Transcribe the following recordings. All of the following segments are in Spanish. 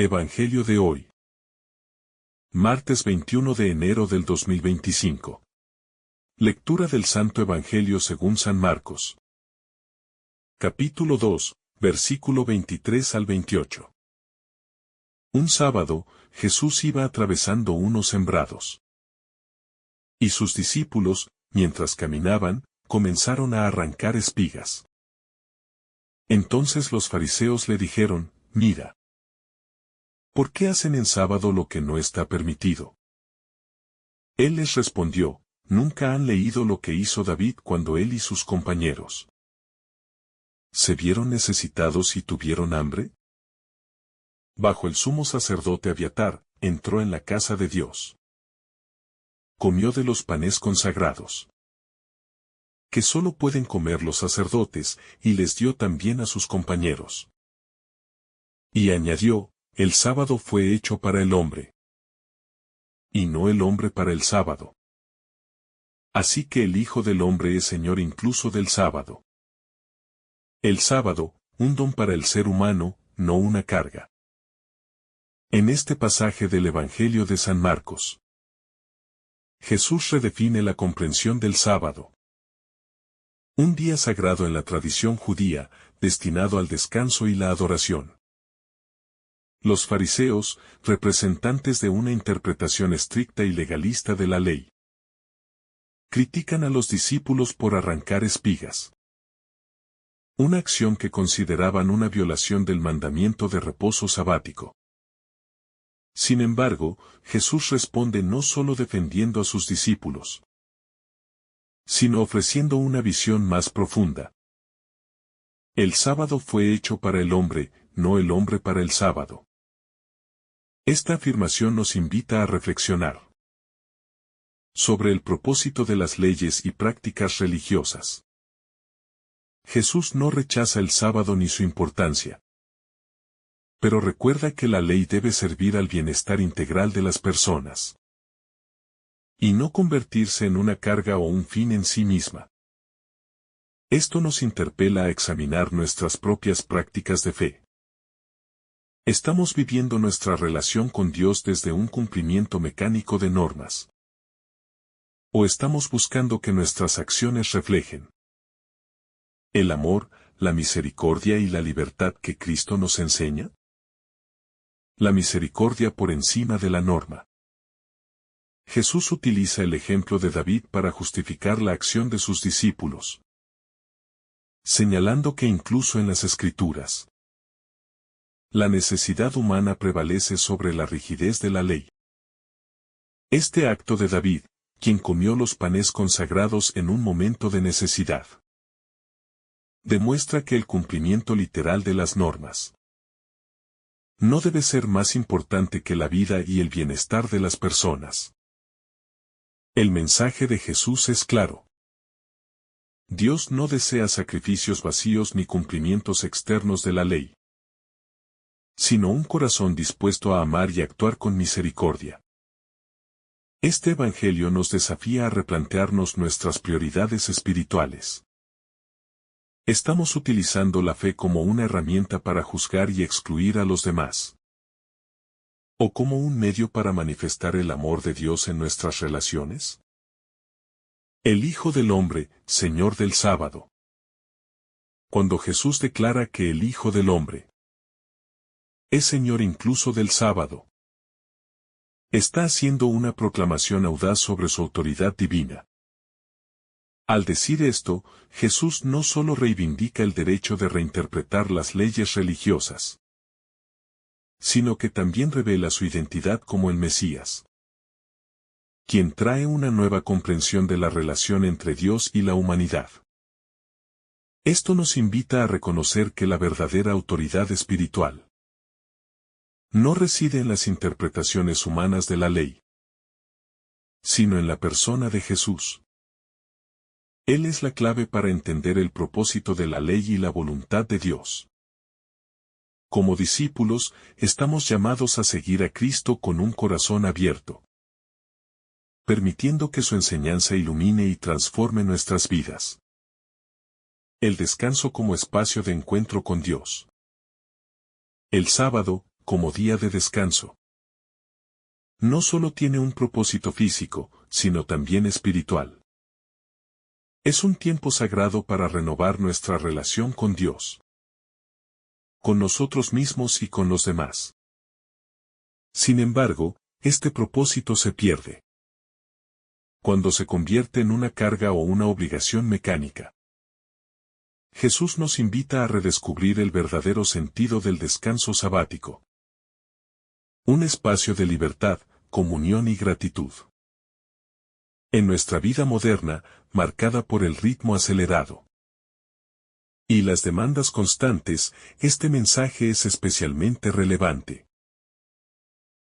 Evangelio de hoy. Martes 21 de enero del 2025. Lectura del Santo Evangelio según San Marcos. Capítulo 2, versículo 23 al 28. Un sábado, Jesús iba atravesando unos sembrados. Y sus discípulos, mientras caminaban, comenzaron a arrancar espigas. Entonces los fariseos le dijeron: «Mira, ¿por qué hacen en sábado lo que no está permitido?». Él les respondió: «¿Nunca han leído lo que hizo David cuando él y sus compañeros se vieron necesitados y tuvieron hambre? Bajo el sumo sacerdote Abiatar, entró en la casa de Dios. Comió de los panes consagrados, que solo pueden comer los sacerdotes, y les dio también a sus compañeros». Y añadió: «El sábado fue hecho para el hombre, y no el hombre para el sábado. Así que el Hijo del Hombre es Señor incluso del sábado». El sábado, un don para el ser humano, no una carga. En este pasaje del Evangelio de San Marcos, Jesús redefine la comprensión del sábado. Un día sagrado en la tradición judía, destinado al descanso y la adoración. Los fariseos, representantes de una interpretación estricta y legalista de la ley, critican a los discípulos por arrancar espigas. Una acción que consideraban una violación del mandamiento de reposo sabático. Sin embargo, Jesús responde no solo defendiendo a sus discípulos, sino ofreciendo una visión más profunda. El sábado fue hecho para el hombre, no el hombre para el sábado. Esta afirmación nos invita a reflexionar sobre el propósito de las leyes y prácticas religiosas. Jesús no rechaza el sábado ni su importancia, pero recuerda que la ley debe servir al bienestar integral de las personas, y no convertirse en una carga o un fin en sí misma. Esto nos interpela a examinar nuestras propias prácticas de fe. ¿Estamos viviendo nuestra relación con Dios desde un cumplimiento mecánico de normas? ¿O estamos buscando que nuestras acciones reflejen el amor, la misericordia y la libertad que Cristo nos enseña? La misericordia por encima de la norma. Jesús utiliza el ejemplo de David para justificar la acción de sus discípulos, señalando que incluso en las Escrituras, la necesidad humana prevalece sobre la rigidez de la ley. Este acto de David, quien comió los panes consagrados en un momento de necesidad, demuestra que el cumplimiento literal de las normas no debe ser más importante que la vida y el bienestar de las personas. El mensaje de Jesús es claro. Dios no desea sacrificios vacíos ni cumplimientos externos de la ley, sino un corazón dispuesto a amar y actuar con misericordia. Este Evangelio nos desafía a replantearnos nuestras prioridades espirituales. ¿Estamos utilizando la fe como una herramienta para juzgar y excluir a los demás? ¿O como un medio para manifestar el amor de Dios en nuestras relaciones? El Hijo del Hombre, Señor del sábado. Cuando Jesús declara que el Hijo del Hombre es Señor incluso del sábado, está haciendo una proclamación audaz sobre su autoridad divina. Al decir esto, Jesús no solo reivindica el derecho de reinterpretar las leyes religiosas, sino que también revela su identidad como el Mesías, quien trae una nueva comprensión de la relación entre Dios y la humanidad. Esto nos invita a reconocer que la verdadera autoridad espiritual no reside en las interpretaciones humanas de la ley, sino en la persona de Jesús. Él es la clave para entender el propósito de la ley y la voluntad de Dios. Como discípulos, estamos llamados a seguir a Cristo con un corazón abierto, permitiendo que su enseñanza ilumine y transforme nuestras vidas. El descanso como espacio de encuentro con Dios. El sábado, como día de descanso. No solo tiene un propósito físico, sino también espiritual. Es un tiempo sagrado para renovar nuestra relación con Dios, con nosotros mismos y con los demás. Sin embargo, este propósito se pierde cuando se convierte en una carga o una obligación mecánica. Jesús nos invita a redescubrir el verdadero sentido del descanso sabático. Un espacio de libertad, comunión y gratitud. En nuestra vida moderna, marcada por el ritmo acelerado y las demandas constantes, este mensaje es especialmente relevante.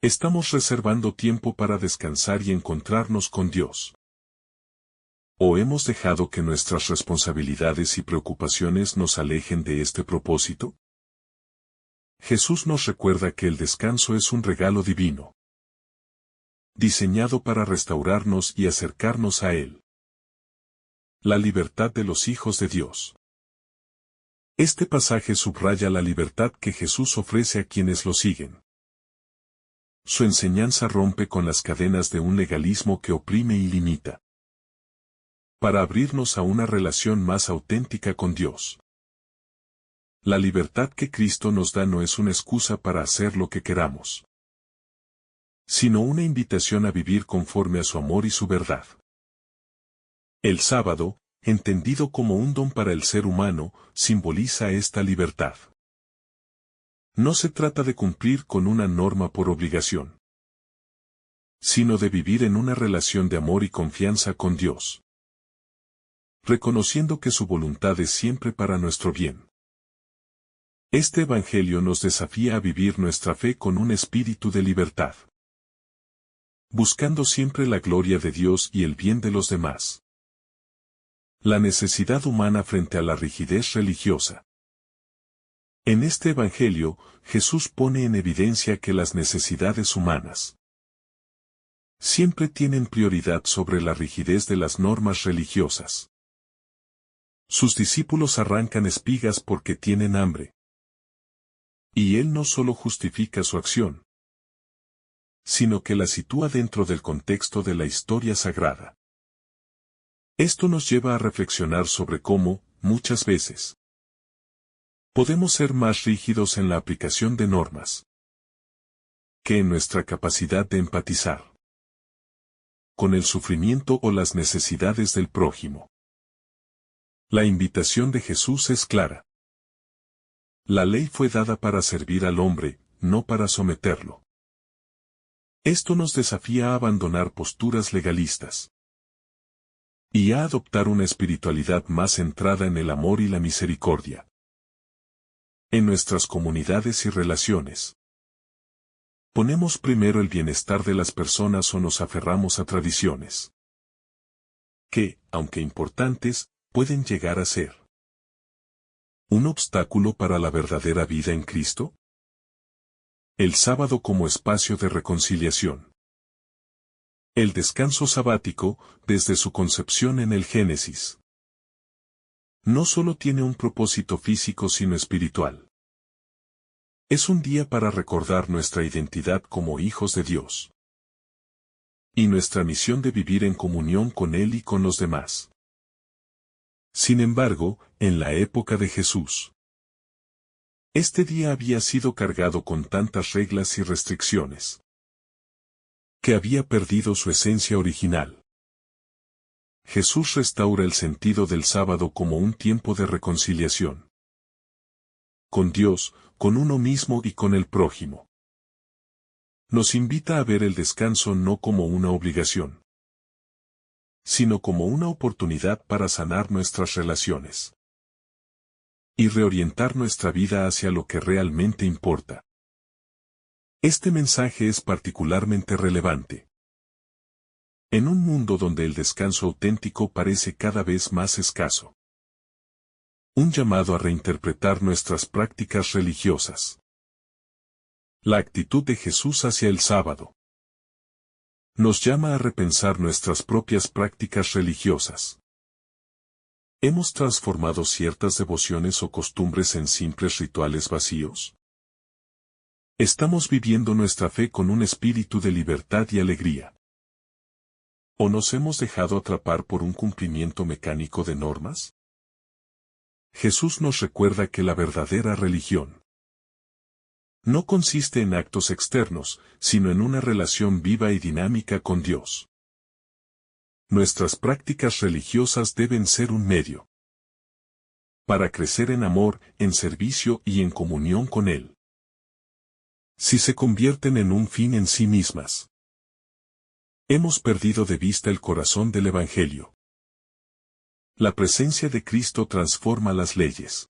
Estamos reservando tiempo para descansar y encontrarnos con Dios. ¿O hemos dejado que nuestras responsabilidades y preocupaciones nos alejen de este propósito? Jesús nos recuerda que el descanso es un regalo divino, diseñado para restaurarnos y acercarnos a Él. La libertad de los hijos de Dios. Este pasaje subraya la libertad que Jesús ofrece a quienes lo siguen. Su enseñanza rompe con las cadenas de un legalismo que oprime y limita, para abrirnos a una relación más auténtica con Dios. La libertad que Cristo nos da no es una excusa para hacer lo que queramos, sino una invitación a vivir conforme a su amor y su verdad. El sábado, entendido como un don para el ser humano, simboliza esta libertad. No se trata de cumplir con una norma por obligación, sino de vivir en una relación de amor y confianza con Dios, reconociendo que su voluntad es siempre para nuestro bien. Este Evangelio nos desafía a vivir nuestra fe con un espíritu de libertad, buscando siempre la gloria de Dios y el bien de los demás. La necesidad humana frente a la rigidez religiosa. En este Evangelio, Jesús pone en evidencia que las necesidades humanas siempre tienen prioridad sobre la rigidez de las normas religiosas. Sus discípulos arrancan espigas porque tienen hambre. Y Él no solo justifica su acción, sino que la sitúa dentro del contexto de la historia sagrada. Esto nos lleva a reflexionar sobre cómo, muchas veces, podemos ser más rígidos en la aplicación de normas que en nuestra capacidad de empatizar con el sufrimiento o las necesidades del prójimo. La invitación de Jesús es clara. La ley fue dada para servir al hombre, no para someterlo. Esto nos desafía a abandonar posturas legalistas y a adoptar una espiritualidad más centrada en el amor y la misericordia. En nuestras comunidades y relaciones, ¿ponemos primero el bienestar de las personas o nos aferramos a tradiciones que, aunque importantes, pueden llegar a ser un obstáculo para la verdadera vida en Cristo? El sábado como espacio de reconciliación. El descanso sabático, desde su concepción en el Génesis, no solo tiene un propósito físico sino espiritual. Es un día para recordar nuestra identidad como hijos de Dios y nuestra misión de vivir en comunión con Él y con los demás. Sin embargo, en la época de Jesús, este día había sido cargado con tantas reglas y restricciones que había perdido su esencia original. Jesús restaura el sentido del sábado como un tiempo de reconciliación con Dios, con uno mismo y con el prójimo. Nos invita a ver el descanso no como una obligación, sino como una oportunidad para sanar nuestras relaciones y reorientar nuestra vida hacia lo que realmente importa. Este mensaje es particularmente relevante en un mundo donde el descanso auténtico parece cada vez más escaso. Un llamado a reinterpretar nuestras prácticas religiosas. La actitud de Jesús hacia el sábado nos llama a repensar nuestras propias prácticas religiosas. ¿Hemos transformado ciertas devociones o costumbres en simples rituales vacíos? ¿Estamos viviendo nuestra fe con un espíritu de libertad y alegría? ¿O nos hemos dejado atrapar por un cumplimiento mecánico de normas? Jesús nos recuerda que la verdadera religión no consiste en actos externos, sino en una relación viva y dinámica con Dios. Nuestras prácticas religiosas deben ser un medio para crecer en amor, en servicio y en comunión con Él. Si se convierten en un fin en sí mismas, hemos perdido de vista el corazón del Evangelio. La presencia de Cristo transforma las leyes.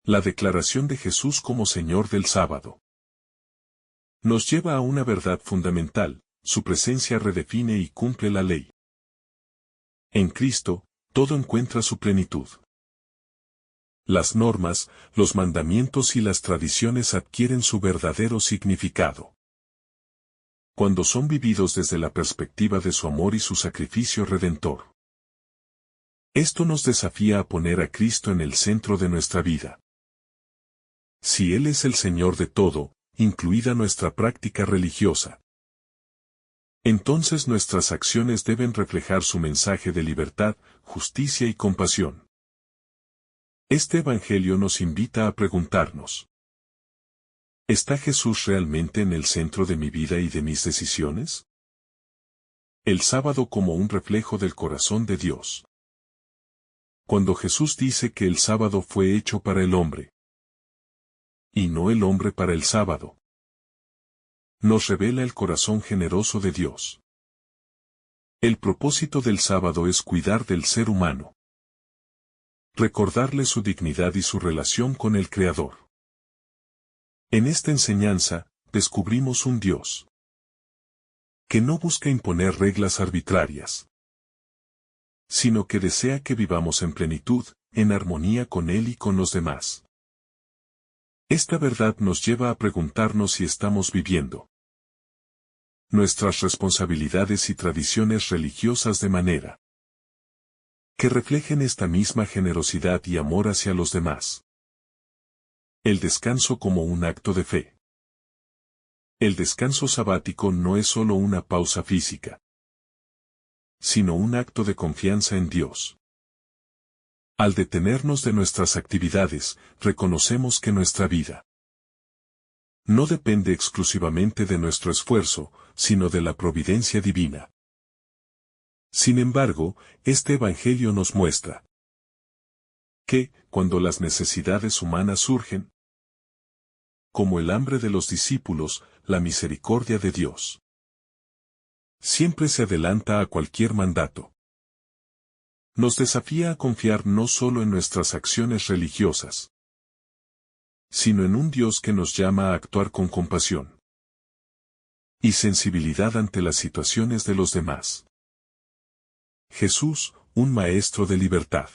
La declaración de Jesús como Señor del sábado nos lleva a una verdad fundamental: su presencia redefine y cumple la ley. En Cristo, todo encuentra su plenitud. Las normas, los mandamientos y las tradiciones adquieren su verdadero significado cuando son vividos desde la perspectiva de su amor y su sacrificio redentor. Esto nos desafía a poner a Cristo en el centro de nuestra vida. Si Él es el Señor de todo, incluida nuestra práctica religiosa, entonces nuestras acciones deben reflejar su mensaje de libertad, justicia y compasión. Este Evangelio nos invita a preguntarnos: ¿está Jesús realmente en el centro de mi vida y de mis decisiones? El sábado como un reflejo del corazón de Dios. Cuando Jesús dice que el sábado fue hecho para el hombre, y no el hombre para el sábado, nos revela el corazón generoso de Dios. El propósito del sábado es cuidar del ser humano, recordarle su dignidad y su relación con el Creador. En esta enseñanza, descubrimos un Dios que no busca imponer reglas arbitrarias, sino que desea que vivamos en plenitud, en armonía con Él y con los demás. Esta verdad nos lleva a preguntarnos si estamos viviendo nuestras responsabilidades y tradiciones religiosas de manera que reflejen esta misma generosidad y amor hacia los demás. El descanso como un acto de fe. El descanso sabático no es solo una pausa física, sino un acto de confianza en Dios. Al detenernos de nuestras actividades, reconocemos que nuestra vida no depende exclusivamente de nuestro esfuerzo, sino de la providencia divina. Sin embargo, este Evangelio nos muestra que, cuando las necesidades humanas surgen, como el hambre de los discípulos, la misericordia de Dios siempre se adelanta a cualquier mandato. Nos desafía a confiar no solo en nuestras acciones religiosas, sino en un Dios que nos llama a actuar con compasión y sensibilidad ante las situaciones de los demás. Jesús, un maestro de libertad.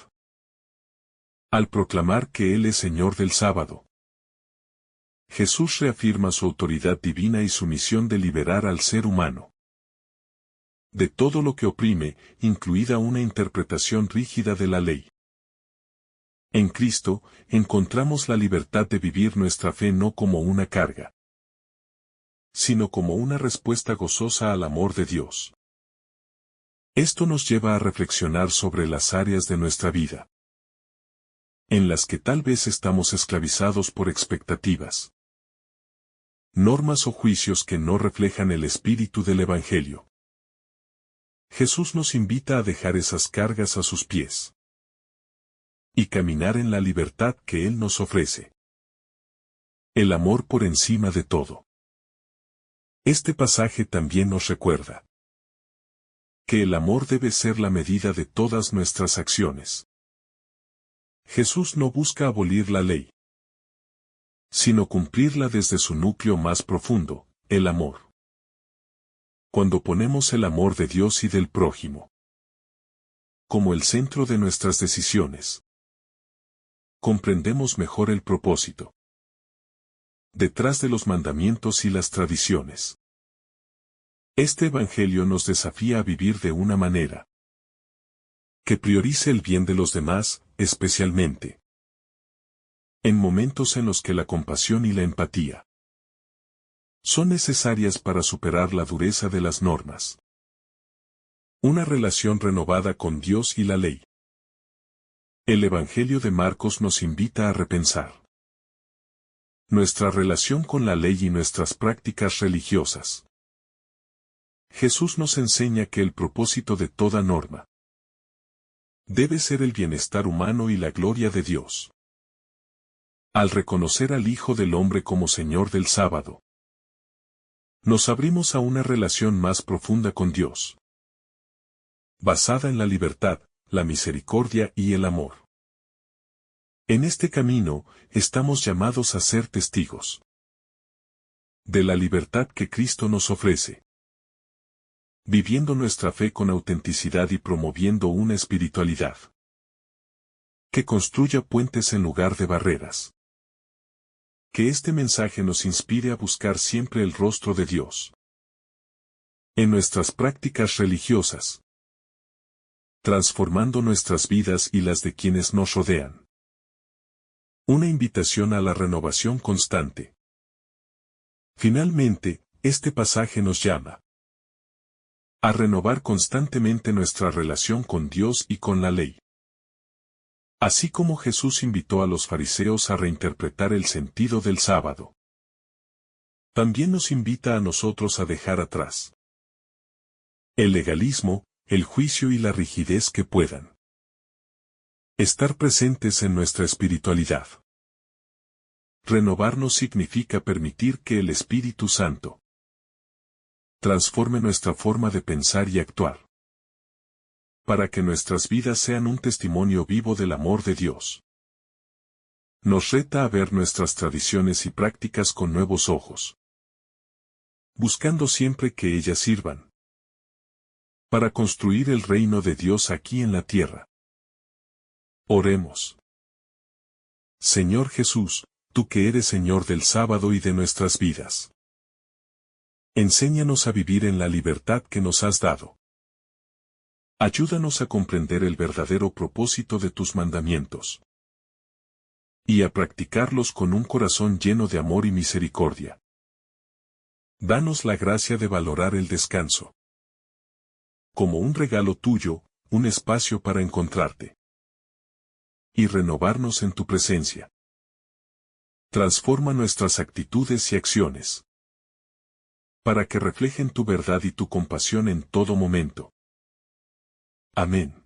Al proclamar que Él es Señor del sábado, Jesús reafirma su autoridad divina y su misión de liberar al ser humano de todo lo que oprime, incluida una interpretación rígida de la ley. En Cristo, encontramos la libertad de vivir nuestra fe no como una carga, sino como una respuesta gozosa al amor de Dios. Esto nos lleva a reflexionar sobre las áreas de nuestra vida en las que tal vez estamos esclavizados por expectativas, normas o juicios que no reflejan el espíritu del Evangelio. Jesús nos invita a dejar esas cargas a sus pies y caminar en la libertad que Él nos ofrece. El amor por encima de todo. Este pasaje también nos recuerda que el amor debe ser la medida de todas nuestras acciones. Jesús no busca abolir la ley, sino cumplirla desde su núcleo más profundo, el amor. Cuando ponemos el amor de Dios y del prójimo como el centro de nuestras decisiones, comprendemos mejor el propósito detrás de los mandamientos y las tradiciones. Este Evangelio nos desafía a vivir de una manera que priorice el bien de los demás, especialmente en momentos en los que la compasión y la empatía Son necesarias para superar la dureza de las normas. Una relación renovada con Dios y la ley. El Evangelio de Marcos nos invita a repensar nuestra relación con la ley y nuestras prácticas religiosas. Jesús nos enseña que el propósito de toda norma debe ser el bienestar humano y la gloria de Dios. Al reconocer al Hijo del Hombre como Señor del sábado, nos abrimos a una relación más profunda con Dios, basada en la libertad, la misericordia y el amor. En este camino, estamos llamados a ser testigos de la libertad que Cristo nos ofrece, viviendo nuestra fe con autenticidad y promoviendo una espiritualidad que construya puentes en lugar de barreras. Que este mensaje nos inspire a buscar siempre el rostro de Dios en nuestras prácticas religiosas, transformando nuestras vidas y las de quienes nos rodean. Una invitación a la renovación constante. Finalmente, este pasaje nos llama a renovar constantemente nuestra relación con Dios y con la ley. Así como Jesús invitó a los fariseos a reinterpretar el sentido del sábado, también nos invita a nosotros a dejar atrás el legalismo, el juicio y la rigidez que puedan estar presentes en nuestra espiritualidad. Renovarnos significa permitir que el Espíritu Santo transforme nuestra forma de pensar y actuar, para que nuestras vidas sean un testimonio vivo del amor de Dios. Nos reta a ver nuestras tradiciones y prácticas con nuevos ojos, buscando siempre que ellas sirvan para construir el reino de Dios aquí en la tierra. Oremos. Señor Jesús, tú que eres Señor del sábado y de nuestras vidas, enséñanos a vivir en la libertad que nos has dado. Ayúdanos a comprender el verdadero propósito de tus mandamientos y a practicarlos con un corazón lleno de amor y misericordia. Danos la gracia de valorar el descanso como un regalo tuyo, un espacio para encontrarte y renovarnos en tu presencia. Transforma nuestras actitudes y acciones para que reflejen tu verdad y tu compasión en todo momento. Amén.